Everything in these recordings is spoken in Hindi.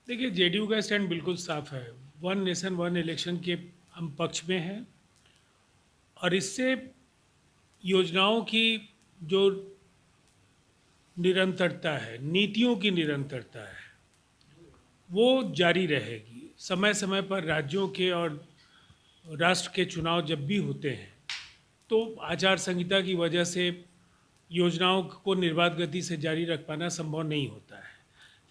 देखिए, जेडीयू का स्टैंड बिल्कुल साफ है। वन नेशन वन इलेक्शन के हम पक्ष में हैं और इससे योजनाओं की जो निरंतरता है, नीतियों की निरंतरता है, वो जारी रहेगी। समय समय पर राज्यों के और राष्ट्र के चुनाव जब भी होते हैं तो आचार संहिता की वजह से योजनाओं को निर्बाध गति से जारी रख पाना संभव नहीं होता है।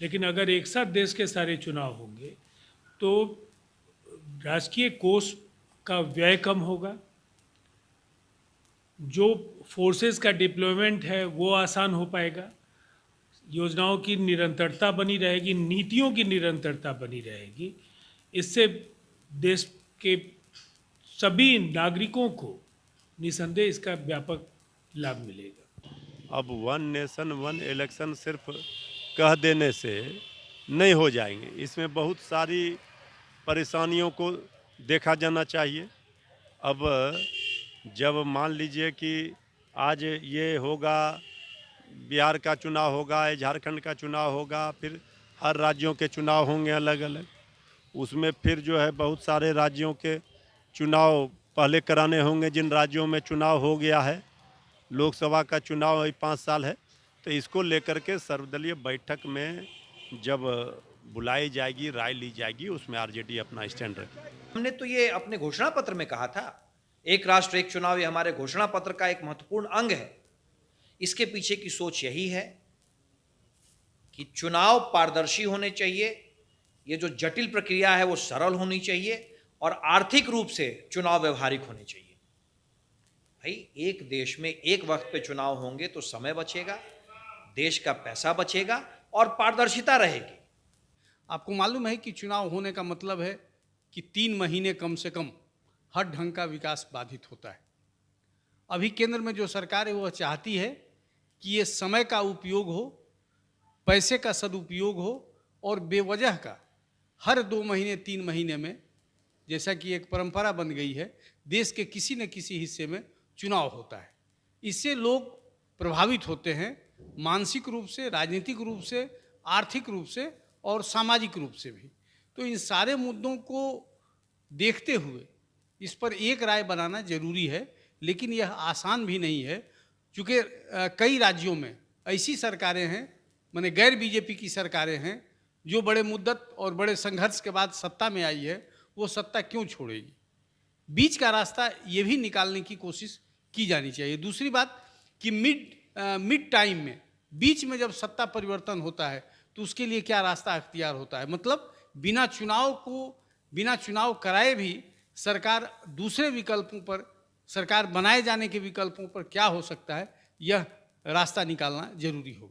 लेकिन अगर एक साथ देश के सारे चुनाव होंगे तो राजकीय कोष का व्यय कम होगा, जो फोर्सेस का डिप्लॉयमेंट है वो आसान हो पाएगा, योजनाओं की निरंतरता बनी रहेगी, नीतियों की निरंतरता बनी रहेगी। इससे देश के सभी नागरिकों को निसंदेह इसका व्यापक लाभ मिलेगा। अब वन नेशन वन इलेक्शन सिर्फ कह देने से नहीं हो जाएंगे, इसमें बहुत सारी परेशानियों को देखा जाना चाहिए। अब जब मान लीजिए कि आज ये होगा, बिहार का चुनाव होगा या झारखंड का चुनाव होगा, फिर हर राज्यों के चुनाव होंगे अलग अलग। उसमें फिर जो है बहुत सारे राज्यों के चुनाव पहले कराने होंगे, जिन राज्यों में चुनाव हो गया है। लोकसभा का चुनाव अभी 5 साल है, तो इसको लेकर के सर्वदलीय बैठक में जब बुलाई जाएगी, राय ली जाएगी, उसमें आरजेडी अपना स्टैंड रखेगी। हमने तो ये अपने घोषणा पत्र में कहा था, एक राष्ट्र एक चुनाव ये हमारे घोषणा पत्र का एक महत्वपूर्ण अंग है। इसके पीछे की सोच यही है कि चुनाव पारदर्शी होने चाहिए, ये जो जटिल प्रक्रिया है वो सरल होनी चाहिए और आर्थिक रूप से चुनाव व्यवहारिक होने चाहिए। भाई, एक देश में एक वक्त पे चुनाव होंगे तो समय बचेगा, देश का पैसा बचेगा और पारदर्शिता रहेगी। आपको मालूम है कि चुनाव होने का मतलब है कि 3 महीने कम से कम हर ढंग का विकास बाधित होता है। अभी केंद्र में जो सरकार है वह चाहती है कि ये समय का उपयोग हो, पैसे का सदुपयोग हो और बेवजह का हर 2 महीने 3 महीने में, जैसा कि एक परंपरा बन गई है, देश के किसी न किसी हिस्से में चुनाव होता है। इससे लोग प्रभावित होते हैं, मानसिक रूप से, राजनीतिक रूप से, आर्थिक रूप से और सामाजिक रूप से भी। तो इन सारे मुद्दों को देखते हुए इस पर एक राय बनाना जरूरी है, लेकिन यह आसान भी नहीं है, क्योंकि कई राज्यों में ऐसी सरकारें हैं, माने गैर बीजेपी की सरकारें हैं, जो बड़े मुद्दत और बड़े संघर्ष के बाद सत्ता में आई है, वो सत्ता क्यों छोड़ेगी। बीच का रास्ता ये भी निकालने की कोशिश की जानी चाहिए। दूसरी बात कि मिड टाइम में, बीच में जब सत्ता परिवर्तन होता है तो उसके लिए क्या रास्ता अख्तियार होता है। मतलब बिना चुनाव कराए भी सरकार दूसरे विकल्पों पर, सरकार बनाए जाने के विकल्पों पर क्या हो सकता है, यह रास्ता निकालना जरूरी होगा।